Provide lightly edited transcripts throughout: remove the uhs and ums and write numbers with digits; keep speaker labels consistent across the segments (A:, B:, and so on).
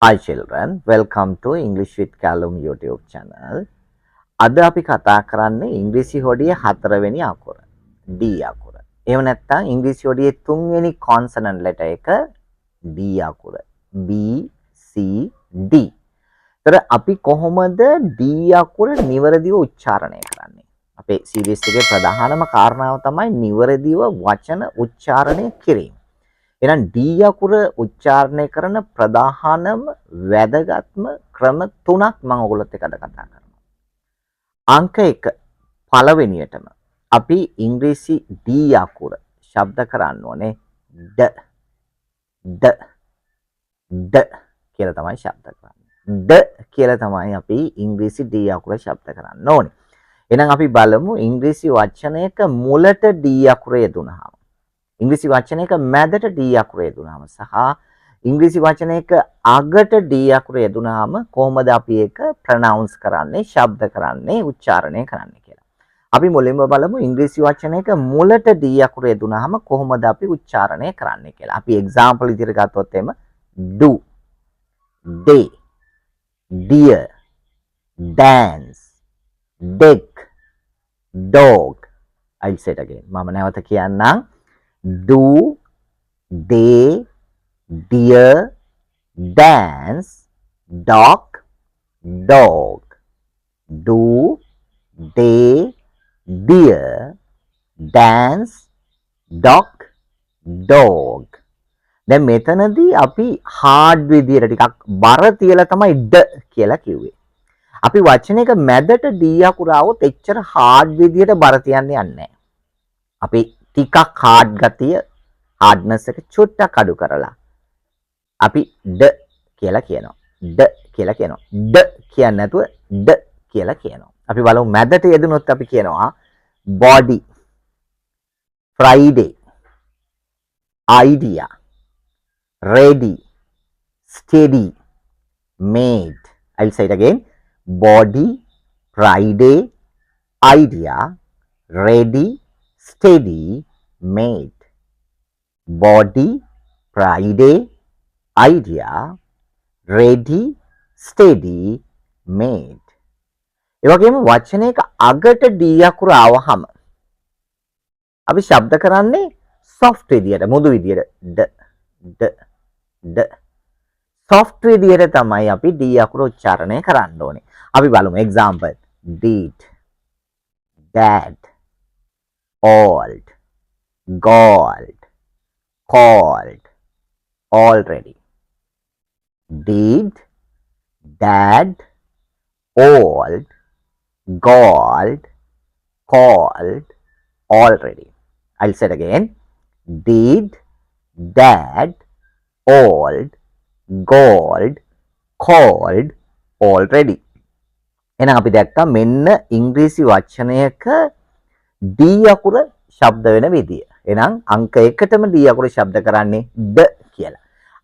A: Hi children, welcome to English with Callum YouTube channel. අද අපි කතා කරන්නේ ඉංග්‍රීසි හොඩියේ 4 වෙනි අකුර D අකුර. එහෙම නැත්නම් ඉංග්‍රීසි හොඩියේ 3 වෙනි consonant letter එක D අකුර. B C D. ඒතර අපි කොහොමද D අකුර නිවැරදිව උච්චාරණය කරන්නේ? අපේ series එකේ ප්‍රධානම කාරණාව තමයි නිවැරදිව වචන උච්චාරණය කිරීම. එහෙනම් D අකුර උච්චාරණය කරන ප්‍රධානම වැදගත්ම ක්‍රම තුනක් මම ඔයගොල්ලොත් එක්ක අද කතා කරනවා. අංක 1 පළවෙනියටම අපි ඉංග්‍රීසි D අකුර ශබ්ද කරන්න ඕනේ ඩ ඩ ඩ කියලා තමයි ශබ්ද කරන්නේ. ඩ කියලා තමයි අපි ඉංග්‍රීසි D අකුර ශබ්ද කරන්න ඕනේ. එහෙනම් අපි බලමු ඉංග්‍රීසි වචනයක මුලට D අකුර යෙදුනහම ඉංග්‍රීසි වචනයක මැදට D අකුර යෙදුනහම සහ ඉංග්‍රීසි වචනයක අගට D අකුර යෙදුනහම කොහොමද අපි ඒක ප්‍රොනවුන්ස් කරන්නේ, ශබ්ද කරන්නේ, උච්චාරණය කරන්නේ කියලා. අපි මුලින්ම බලමු ඉංග්‍රීසි වචනයක මුලට D අකුර යෙදුනහම කොහොමද අපි උච්චාරණය කරන්නේ කියලා. අපි එක්සැම්පල් විදිහට ගත්තොත් එම do, day, dear, dance, deck, dog. I'll say it again. මම නැවත කියන්නම්. Do, they, dear, dance, dog, dog. Do, they, dear, dance, dog, dog. දැන් මෙතනදී අපි hard විදියට ටිකක් බර තියලා තමයි ඩ කියලා කිව්වේ. අපි වචනයක මැදට D අකුර આવොත් එච්චර hard විදියට බර තියන්නේ නැහැ. අපි ටිකක් hard ගතිය hardness එක චුට්ටක් අඩු කරලා අපි ඩ කියලා කියනවා. ඩ කියලා කියනවා. ඩ කියන්නේ නැතුව ඩ කියලා කියනවා. අපි බලමු මැදට යෙදුනොත් අපි කියනවා body, Friday, idea, ready, steady, made. I'll say it again. Body, Friday, idea, ready, steady, made. Body, Friday, idea, ready, steady, made. ඒ වගේම වචනයක අගට D අකුර ආවහම අපි ශබ්ද කරන්නේ soft විදියට, මුදු විදියට ඩ ඩ ඩ soft විදියට තමයි අපි D අකුර උච්චාරණය කරන්න ඕනේ. අපි බලමු example did, dad, old, gold, called, already. Did, dad, old, gold, called, already. I'll say it again. Did, dad, old, gold, called, already. එහෙනම් අපි දැක්කා මෙන්න ඉංග්‍රීසි වචනයක D අකුර ශබ්ද වෙන විදිය. එහෙනම් අංක 1ටම D අකුර ශබ්ද කරන්නේ ඩ කියලා.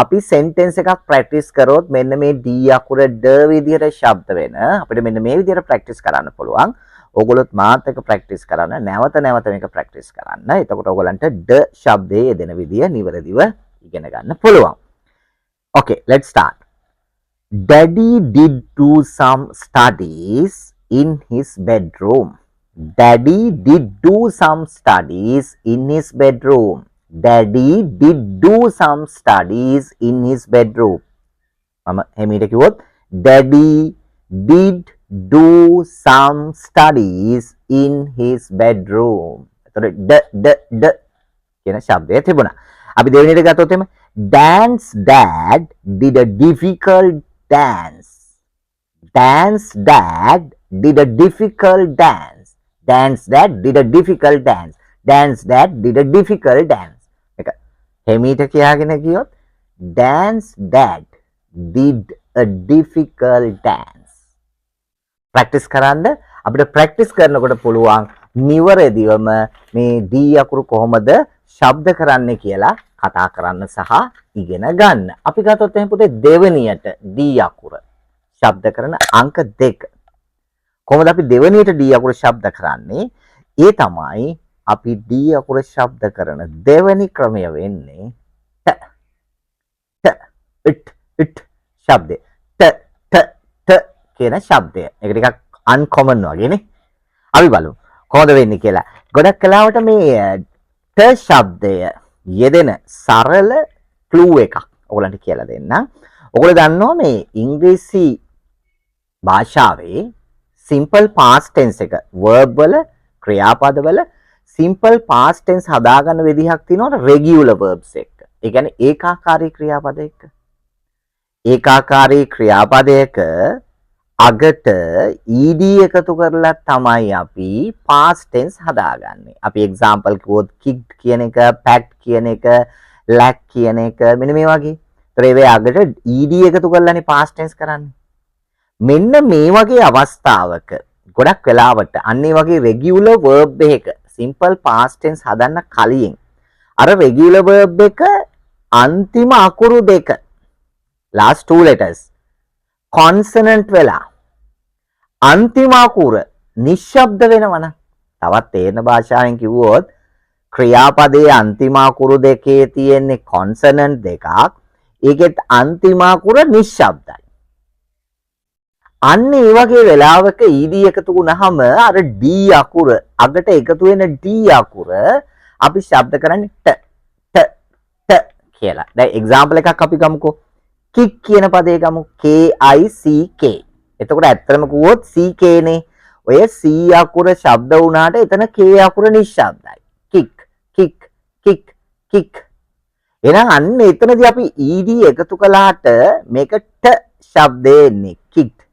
A: අපි සෙන්ටෙන්ස් එකක් ප්‍රැක්ටිස් කරොත් මෙන්න මේ D අකුර ඩ විදියට ශබ්ද වෙන අපිට මෙන්න මේ විදියට ප්‍රැක්ටිස් කරන්න පුළුවන්. ඕගොල්ලොත් මාත් එක්ක ප්‍රැක්ටිස් කරන්න නැවත නැවත මේක ප්‍රැක්ටිස් කරන්න. එතකොට ඕගොල්ලන්ට ඩ ශබ්දයේ යෙදෙන විදිය නිවැරදිව ඉගෙන ගන්න පුළුවන්. Okay, let's start. Daddy did do some studies in his bedroom. Daddy did do some studies in his bedroom. Daddy did do some studies in his bedroom. මම එමෙට කිව්වොත් Daddy did do some studies in his bedroom. එතකොට ඩ කියන ශබ්දය තිබුණා. අපි දෙවෙනියට ගත්තොත් එමේ Dan's dad did a difficult dance. Dan's dad did a difficult dance. Dan's dad did a difficult dance. Dan's dad did a difficult dance. එක හිමීට කියාගෙන ගියොත් Dan's dad did a difficult dance. Practice කරන්න අපිට practice කරනකොට පුළුවන් නිවැරදිවම මේ D අකුරු කොහොමද ශබ්ද කරන්නේ කියලා කතා කරන්න සහ ඉගෙන ගන්න. අපි ගත්තොත් එහෙනම් පුතේ දෙවෙනියට D අකුර ශබ්ද කරන අංක 2. කොහොමද අපි දෙවෙනියට D අකුර ශබ්ද කරන්නේ? ඒ තමයි අපි D අකුර ශබ්ද කරන දෙවෙනි ක්‍රමය වෙන්නේ ට ට ඉට් ශබ්දය. ට කියන ශබ්දය. ඒක ටිකක් අන්කොමන් වගේනේ. අපි බලමු කොහොමද වෙන්නේ කියලා. ගොඩක් කලාවට මේ ට ශබ්දය යෙදෙන සරල ක්ලූ එකක් ඔයගලන්ට කියලා දෙන්නම්. ඔයගොල්ලෝ දන්නවා මේ ඉංග්‍රීසි භාෂාවේ සිම්පල් පාස්ට් ටෙන්ස් එක verb වල ක්‍රියාපද වල සිම්පල් පාස්ට් ටෙන්ස් හදාගන්න විදිහක් තියෙනවා රෙගියුලර් verbs එක්ක. ඒ කියන්නේ ඒකාකාරී ක්‍රියාපද එක්ක. ඒකාකාරී ක්‍රියාපදයක අගට ed එකතු කරලා තමයි අපි past tense හදාගන්නේ. අපි example කිව්වොත් kicked කියන එක, packed කියන එක, lack කියන එක මෙන්න මේ වගේ. ඒතර ඒ අගට ed එකතු කරලානේ past tense කරන්නේ. මෙන්න මේ වගේ අවස්ථාවක ගොඩක් වෙලාවට අන්න ඒ වගේ regular verb එකක simple past tense හදන්න කලින් අර regular verb එක අන්තිම අකුරු දෙක last two letters consonant වෙලා අන්තිම අකුර නිශ්ශබ්ද වෙනවනම් තවත් තේරෙන භාෂාවෙන් කිව්වොත් ක්‍රියාපදයේ අන්තිම අකුරු දෙකේ තියෙන්නේ consonant දෙකක් ඒකෙත් අන්තිම අකුර නිශ්ශබ්දයි අන්න ඒ වගේ වෙලාවක ed එකතු වුනහම අර d අකුර අගට එකතු වෙන d අකුර අපි ශබ්ද කරන්නේ ට කියලා. දැන් එක්සැම්පල් එකක් අපි ගමුකෝ. kick කියන පදේ ගමු. k i c k. එතකොට ඇත්තටම කිව්වොත් ck නේ. ඔය c අකුර ශබ්ද වුණාට එතන k අකුර නිශ්ශබ්දයි. kick. එහෙනම් අන්න එතනදී අපි ed එකතු කළාට මේක ට ශබ්දේ එන්නේ. kicked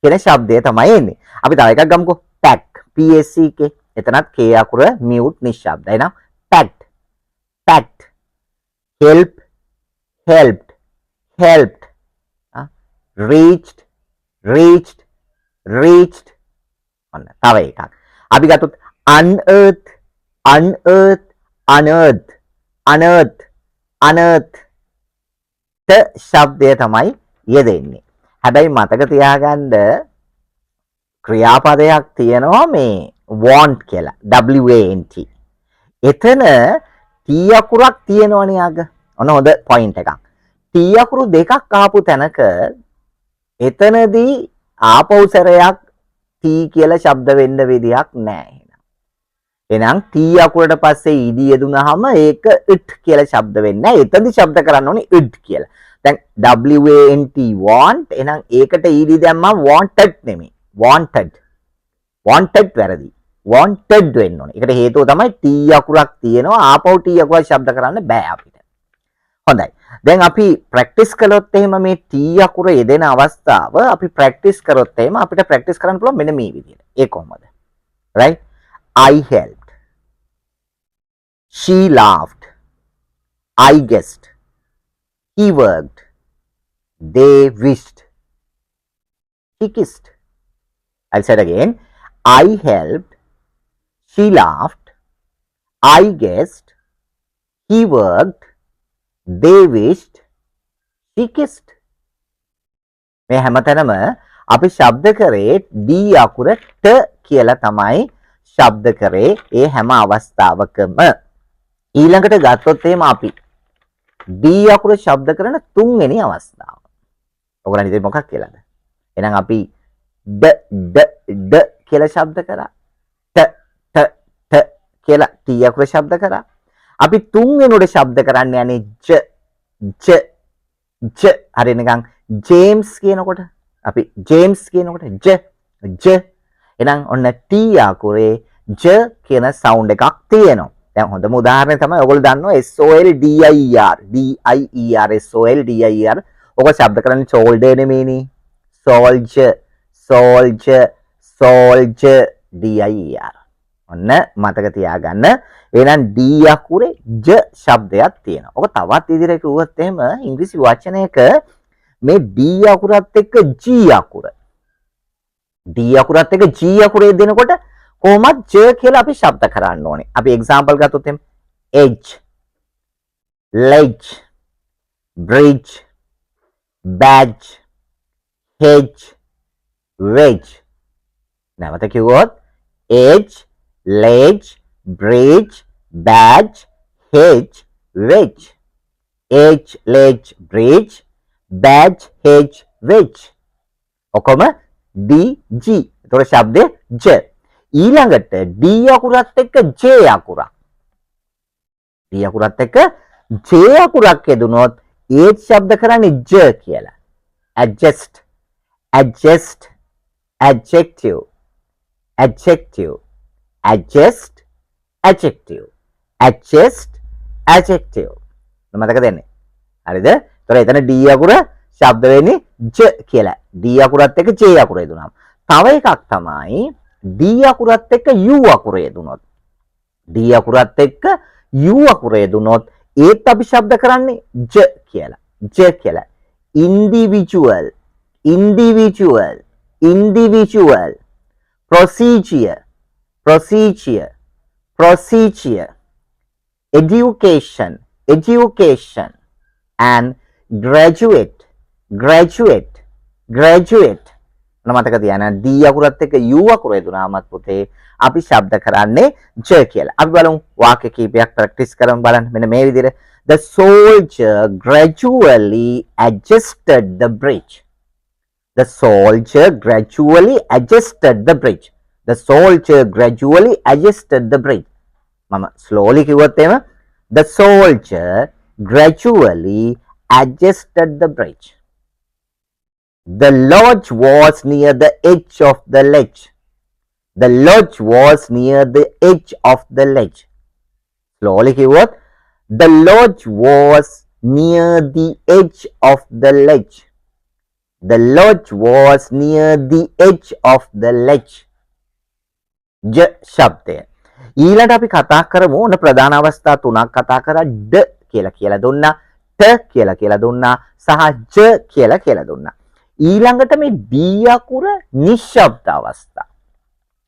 A: කියන ශබ්දය තමයි එන්නේ. අපි තව එකක් ගමුකෝ. pack psck. එතනත් k අකුර mute නිශ්ශබ්දයි නේද? packed helped reached ඔන්න තව එකක්. අපි ගත්තොත් unearth ට ශබ්දය තමයි යෙදෙන්නේ. හැබැයි මතක තියාගන්න ක්‍රියාපදයක් තියෙනවා මේ want කියලා. want. එතන t අකුරක් තියෙනවනේ අග. ඔන්න හොඳ පොයින්ට් එකක්. t අකුරු දෙකක් ආපු තැනක එතනදී ආපහු සැරයක් t කියලා ශබ්ද වෙන්න විදියක් නැහැ. එහෙනම් t අකුරට පස්සේ ed යෙදුනහම ඒක it කියලා ශබ්ද වෙන්නේ නැහැ. එතනදී ශබ්ද කරන්න ඕනේ it කියලා. දැන් want එහෙනම් ඒකට ed දැම්මම wanted නෙමෙයි. wanted වැරදි. wanted වෙන්න ඕනේ. ඒකට හේතුව තමයි t අකුරක් තියෙනවා. ආපහු t අකුරක් ශබ්ද කරන්න බෑ අපිට. හොඳයි. දැන් අපි ප්‍රැක්ටිස් කළොත් එහෙම මේ t අකුර යෙදෙන අවස්ථාව අපි ප්‍රැක්ටිස් කරොත් එහෙම අපිට ප්‍රැක්ටිස් කරන්න පුළුවන් මෙන්න මේ විදිහට. ඒ කොහොමද? right? I helped. She laughed. I guessed. He worked. They wished. He kissed. I'll say it again. I helped. She laughed. I guessed. He worked. They wished. She kissed. මේ හැමතැනම අපි ශබ්ද කරේ d අකුර ට කියලා තමයි ශබ්ද කරේ ඒ හැම අවස්ථාවකම. ඊළඟට ගත්තොත් එහෙම අපි d අකුර ශබ්ද කරන තුන්වෙනි අවස්ථාව. ඔයගොල්ලන් ඉතින් මොකක් කියලාද? එහෙනම් අපි ඩ කියලා ශබ්ද කරා. ට කියලා t අකුර ශබ්ද කරා. අපි තුන්වෙනුට ශබ්ද කරන්න යන්නේ j හරි නිකන් ජේම්ස් කියනකොට අපි ජේම්ස් කියනකොට j එහෙනම් ඔන්න t අකුරේ j කියන සවුන්ඩ් එකක් තියෙනවා. දැන් හොඳම උදාහරණය තමයි ඔයගොල්ලෝ දන්නවා soldier ඔක ශබ්ද කරන්නේ soldier නෙමෙයිනේ. soldier dir. ඔන්න මතක තියාගන්න. එහෙනම් d අකුරේ j ශබ්දයක් තියෙනවා. ඔක තවත් ඉදිරියට කිව්වොත් එහෙම ඉංග්‍රීසි වචනයක මේ d අකුරත් එක්ක g අකුර. d අකුරත් එක්ක g අකුරේ දෙනකොට කොහොමද j කියලා අපි ශබ්ද කරන්න ඕනේ. අපි එක්සැම්පල් ගත්තොත් එහෙම edge, ledge, bridge, badge, hedge, wedge. නැවත කිව්වොත් edge, ledge, bridge, badge, hedge, wedge. H ledge bridge, badge hedge wedge. ඔකම D G. ඒතකොට ශබ්දේ J. ඊළඟට D අකුරත් එක්ක J අකුරක්. D අකුරත් එක්ක J අකුරක් යෙදුනොත් ඒ ශබ්ද කරන්නේ J කියලා. adjust, adjust, adjective, adjective, adjust, adjective, adjust, adjective. මතක දෙන්නේ. හරිද? ඒතර එතන D අකුර ශබ්ද වෙන්නේ J කියලා. D අකුරත් එක්ක J අකුර යෙදුනම. තව එකක් තමයි D අකුරත් එක්ක U අකුර යෙදුනොත්. D අකුරත් එක්ක U අකුර යෙදුනොත් ඒත් අපි ශබ්ද කරන්නේ J කියලා. J කියලා. individual, individual, individual, procedure, procedure, procedure, education, education, and graduate, graduate, graduate. මතක තියාගන්න D අකුරත් එක්ක U අකුර යෙදුනාමත් පුතේ අපි ශබ්ද කරන්නේ J කියලා. අපි බලමු වාක්‍ය කීපයක් ප්‍රැක්ටිස් කරමු බලන්න. මෙන්න මේ විදිහට the soldier gradually adjusted the bridge. The soldier gradually adjusted the bridge. The soldier gradually adjusted the bridge. මම slowly කිව්වොත් එහෙම the soldier gradually adjusted the bridge. The lodge was near the edge of the ledge. The lodge was near the edge of the ledge. Slowly keyword. The lodge was near the edge of the ledge. The lodge was near the edge of the ledge. J ශබ්දය. ඊළඟට අපි කතා කරමු ඔන්න ප්‍රධාන අවස්ථා තුනක් කතා කරා ඩ කියලා දුන්නා, ට කියලා දුන්නා සහ j කියලා දුන්නා. ඊළඟට මේ D අකුර නිශ්ශබ්ද අවස්ථා.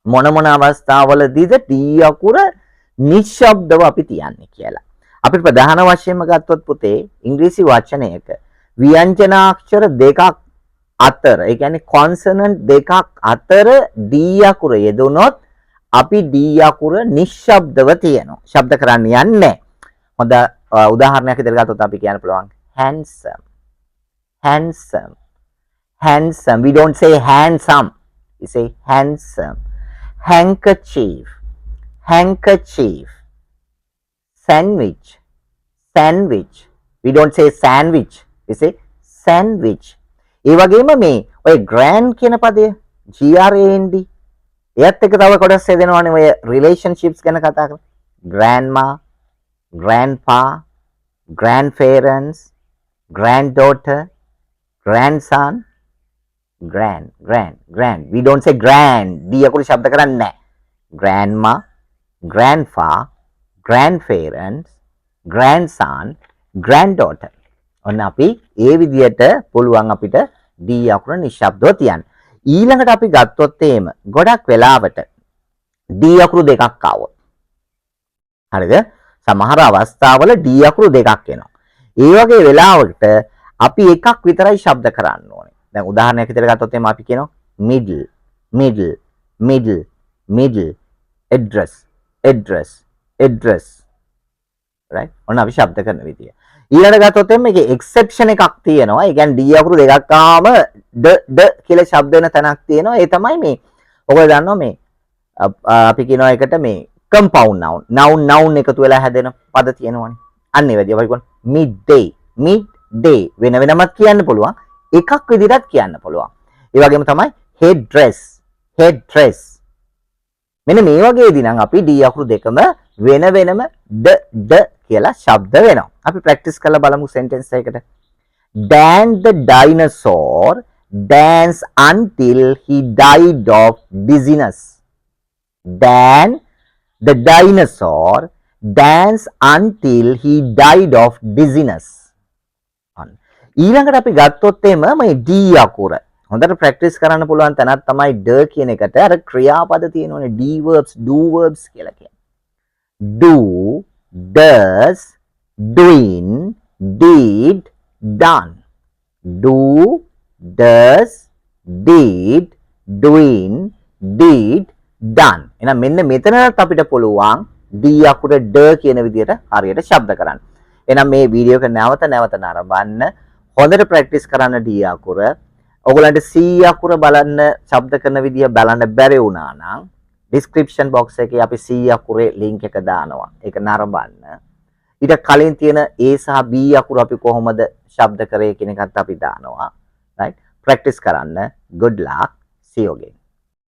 A: මොන අවස්ථාවලදීද D අකුර නිශ්ශබ්දව අපි තියන්නේ කියලා. අපි ප්‍රධාන වශයෙන්ම ගත්තොත් පුතේ ඉංග්‍රීසි වචනයක ව්‍යංජනාක්ෂර දෙකක් අතර, ඒ කියන්නේ කොන්සනන්ට් දෙකක් අතර D අකුර යෙදුනොත් අපි D අකුර නිශ්ශබ්දව තියෙනවා. ශබ්ද කරන්න යන්නේ නැහැ. හොඳ උදාහරණයක් විදිහට ගත්තොත් අපි කියන්න පුළුවන් handsome, handsome, handsome. We don't say handsome. We say handsome. Handkerchief, handkerchief. Sandwich, sandwich. We don't say sandwich. We say sandwich. ඒ වගේම මේ ඔය grand කියන පදය GRAND එයත් එක්ක තව කොටස් හදනවානේ ඔය relationships ගැන කතා කරලා. grandma, grandpa, grandparents, granddaughter, grandson, grand. We don't say grand. D අකුරු ශබ්ද කරන්නේ නැහැ. grandma, grandpa, grandparents, grandson, granddaughter. ඔන්න අපි ඒ විදිහට පුළුවන් අපිට D අකුර නිශ්ශබ්දව තියන්න. ඊළඟට අපි ගත්තොත් එහෙම ගොඩක් වෙලාවට D අකුරු දෙකක් ආවොත්. හරිද? සමහර අවස්ථාවල D අකුරු දෙකක් එනවා. ඒ වගේ වෙලාවකට අපි එකක් විතරයි ශබ්ද කරන්න ඕනේ. දැන් උදාහරණයක් විදිහට ගත්තොත් එහෙම අපි කියනවා middle, middle, middle, middle, address, address, address. right? ඔන්න අපි ශබ්ද කරන විදිය. ඊළඟට ගත්තොත් එimhe මේකේ එක්සෙප්ෂන් එකක් තියෙනවා. ඒ කියන්නේ D අකුරු දෙකක් ආවම ද කියලා ශබ්ද වෙන තැනක් තියෙනවා. ඒ තමයි මේ ඔයගොල්ලෝ දන්නවා මේ අපි කියනවා එකට මේ compound noun එකතු වෙලා හැදෙන පද තියෙනවනේ. අන්න ඒ වගේ අපි කියනවා midday, midday වෙන වෙනමත් කියන්න පුළුවන්. එකක් විදිහටත් කියන්න පුළුවන්. ඒ වගේම තමයි headdress, headdress. මෙන්න මේ වගේදී නම් අපි D අකුරු දෙකම වෙන වෙනම ද කියලා ශබ්ද වෙනවා. අපි ප්‍රැක්ටිස් කරලා බලමු සෙන්ටෙන්ස් එකකට. Dan the dinosaur danced until he died of dizziness. Dan the dinosaur danced until he died of dizziness. ඊළඟට අපි ගත්තොත් එම මේ D අකුර හොඳට ප්‍රැක්ටිස් කරන්න පුළුවන් තැනක් තමයි ද කියන එකට අර ක්‍රියාපද තියෙනවනේ D verbs, do verbs කියලා කියන්නේ. Do, does, doing, did, done. Do, does, did, doing, did, done. එහෙනම් මෙන්න මෙතනත් අපිට පුළුවන් D අකුර ඩ කියන විදිහට හරියට ශබ්ද කරන්න. එහෙනම් මේ වීඩියෝ එක නැවත නරඹන්න. හොඳට ප්‍රැක්ටිස් කරන්න D අකුර. ඔයගලන්ට C අකුර බලන්න ශබ්ද කරන විදිය බලන්න බැරි වුණා නම් description box එකේ අපි C අකුරේ link එක දානවා. ඒක නරඹන්න. ඊට කලින් තියෙන A සහ B අකුර අපි කොහොමද ශබ්ද කරේ කියන එකත් අපි දානවා. right? practice කරන්න. good luck. see you again.